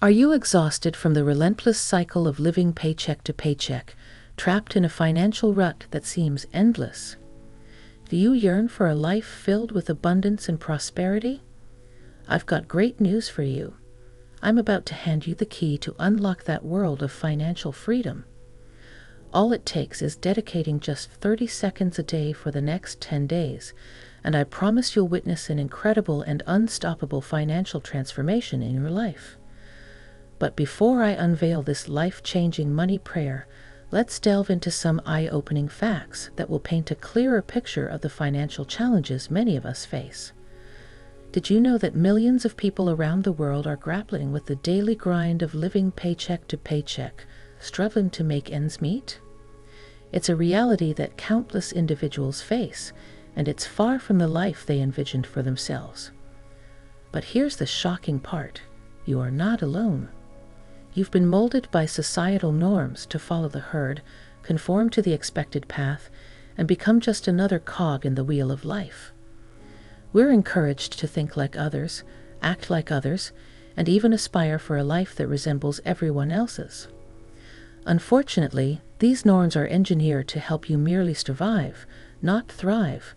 Are you exhausted from the relentless cycle of living paycheck to paycheck, trapped in a financial rut that seems endless? Do you yearn for a life filled with abundance and prosperity? I've got great news for you. I'm about to hand you the key to unlock that world of financial freedom. All it takes is dedicating just 30 seconds a day for the next 10 days, and I promise you'll witness an incredible and unstoppable financial transformation in your life. But before I unveil this life-changing money prayer, let's delve into some eye-opening facts that will paint a clearer picture of the financial challenges many of us face. Did you know that millions of people around the world are grappling with the daily grind of living paycheck to paycheck, struggling to make ends meet? It's a reality that countless individuals face, and it's far from the life they envisioned for themselves. But here's the shocking part. You are not alone. You've been molded by societal norms to follow the herd, conform to the expected path, and become just another cog in the wheel of life. We're encouraged to think like others, act like others, and even aspire for a life that resembles everyone else's. Unfortunately, these norms are engineered to help you merely survive, not thrive,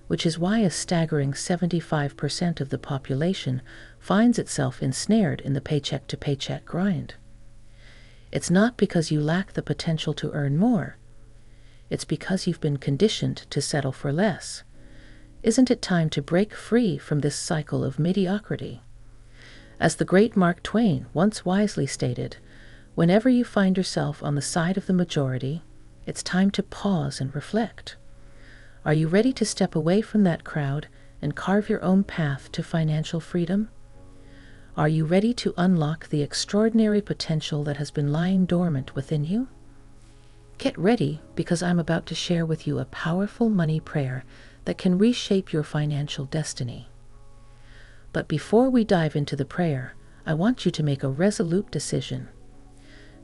which is why a staggering 75% of the population finds itself ensnared in the paycheck-to-paycheck grind. It's not because you lack the potential to earn more. It's because you've been conditioned to settle for less. Isn't it time to break free from this cycle of mediocrity? As the great Mark Twain once wisely stated, whenever you find yourself on the side of the majority, it's time to pause and reflect. Are you ready to step away from that crowd and carve your own path to financial freedom? Are you ready to unlock the extraordinary potential that has been lying dormant within you? Get ready, because I'm about to share with you a powerful money prayer that can reshape your financial destiny. But before we dive into the prayer, I want you to make a resolute decision.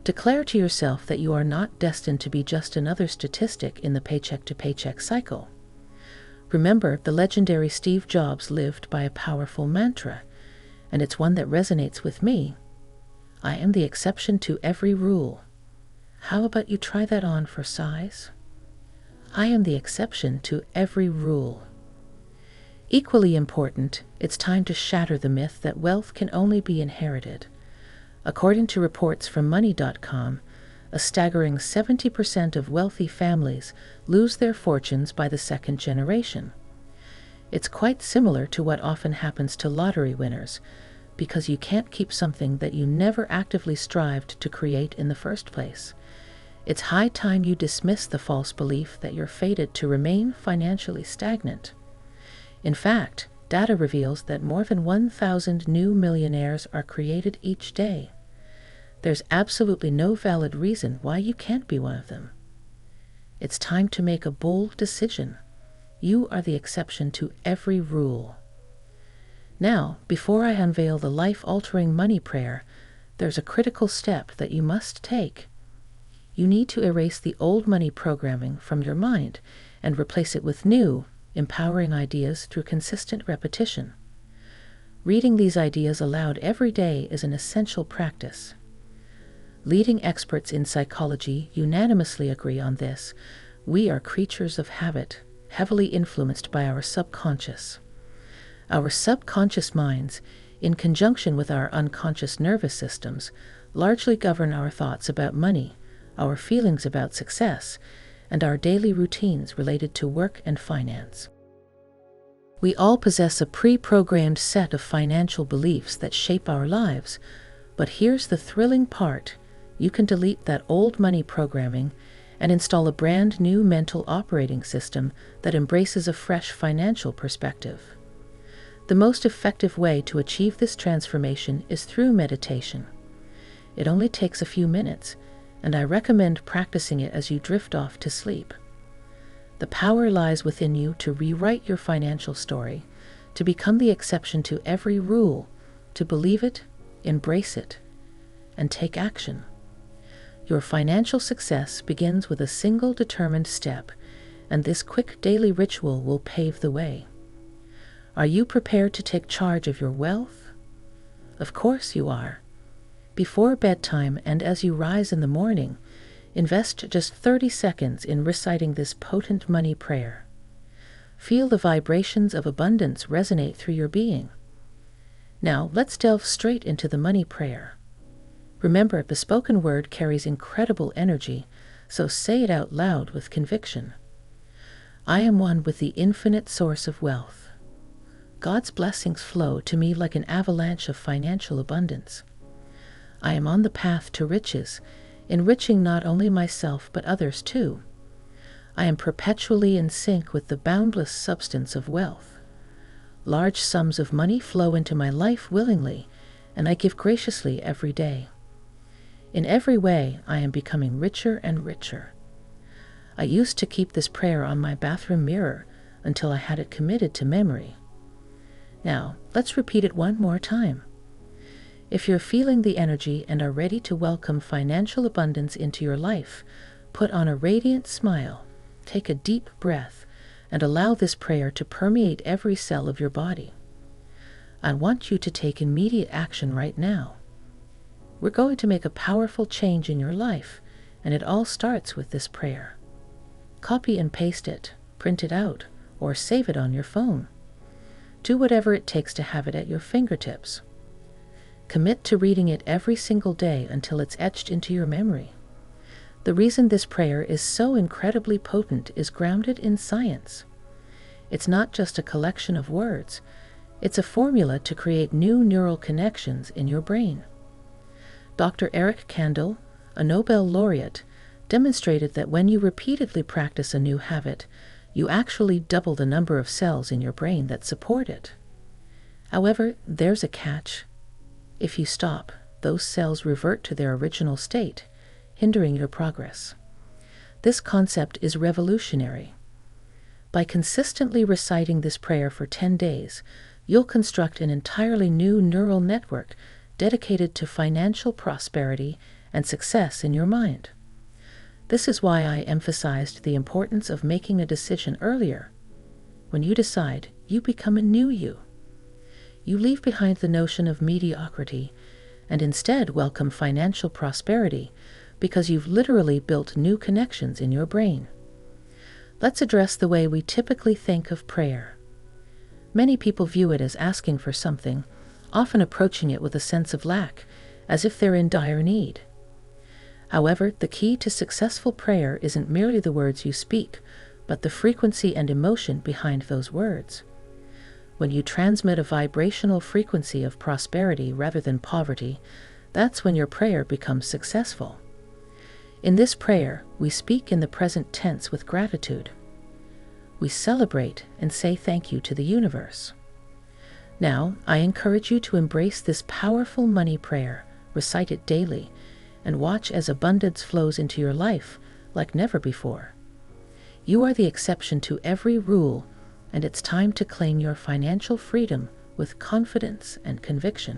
Declare to yourself that you are not destined to be just another statistic in the paycheck-to-paycheck cycle. Remember, the legendary Steve Jobs lived by a powerful mantra, and it's one that resonates with me. I am the exception to every rule. How about you try that on for size? I am the exception to every rule. Equally important, it's time to shatter the myth that wealth can only be inherited. According to reports from Money.com, a staggering 70% of wealthy families lose their fortunes by the second generation. It's quite similar to what often happens to lottery winners, because you can't keep something that you never actively strived to create in the first place. It's high time you dismiss the false belief that you're fated to remain financially stagnant. In fact, data reveals that more than 1,000 new millionaires are created each day. There's absolutely no valid reason why you can't be one of them. It's time to make a bold decision. You are the exception to every rule. Now, before I unveil the life-altering money prayer, there's a critical step that you must take. You need to erase the old money programming from your mind and replace it with new, empowering ideas through consistent repetition. Reading these ideas aloud every day is an essential practice. Leading experts in psychology unanimously agree on this. We are creatures of habit, heavily influenced by our subconscious. Our subconscious minds, in conjunction with our unconscious nervous systems, largely govern our thoughts about money, our feelings about success, and our daily routines related to work and finance. We all possess a pre-programmed set of financial beliefs that shape our lives, but here's the thrilling part. You can delete that old money programming and install a brand new mental operating system that embraces a fresh financial perspective. The most effective way to achieve this transformation is through meditation. It only takes a few minutes, and I recommend practicing it as you drift off to sleep. The power lies within you to rewrite your financial story, to become the exception to every rule, to believe it, embrace it, and take action. Your financial success begins with a single determined step, and this quick daily ritual will pave the way. Are you prepared to take charge of your wealth? Of course you are. Before bedtime and as you rise in the morning, invest just 30 seconds in reciting this potent money prayer. Feel the vibrations of abundance resonate through your being. Now, let's delve straight into the money prayer. Remember, the spoken word carries incredible energy, so say it out loud with conviction. I am one with the infinite source of wealth. God's blessings flow to me like an avalanche of financial abundance. I am on the path to riches, enriching not only myself but others too. I am perpetually in sync with the boundless substance of wealth. Large sums of money flow into my life willingly, and I give graciously every day. In every way, I am becoming richer and richer. I used to keep this prayer on my bathroom mirror until I had it committed to memory. Now, let's repeat it one more time. If you're feeling the energy and are ready to welcome financial abundance into your life, put on a radiant smile, take a deep breath, and allow this prayer to permeate every cell of your body. I want you to take immediate action right now. We're going to make a powerful change in your life, and it all starts with this prayer. Copy and paste it, print it out, or save it on your phone. Do whatever it takes to have it at your fingertips. Commit to reading it every single day until it's etched into your memory. The reason this prayer is so incredibly potent is grounded in science. It's not just a collection of words, it's a formula to create new neural connections in your brain. Dr. Eric Kandel, a Nobel laureate, demonstrated that when you repeatedly practice a new habit, you actually double the number of cells in your brain that support it. However, there's a catch. If you stop, those cells revert to their original state, hindering your progress. This concept is revolutionary. By consistently reciting this prayer for 10 days, you'll construct an entirely new neural network dedicated to financial prosperity and success in your mind. This is why I emphasized the importance of making a decision earlier. When you decide, you become a new you. You leave behind the notion of mediocrity and instead welcome financial prosperity because you've literally built new connections in your brain. Let's address the way we typically think of prayer. Many people view it as asking for something, often approaching it with a sense of lack, as if they're in dire need. However, the key to successful prayer isn't merely the words you speak, but the frequency and emotion behind those words. When you transmit a vibrational frequency of prosperity rather than poverty, that's when your prayer becomes successful. In this prayer, we speak in the present tense with gratitude. We celebrate and say thank you to the universe. Now, I encourage you to embrace this powerful money prayer, recite it daily, and watch as abundance flows into your life like never before. You are the exception to every rule, and it's time to claim your financial freedom with confidence and conviction.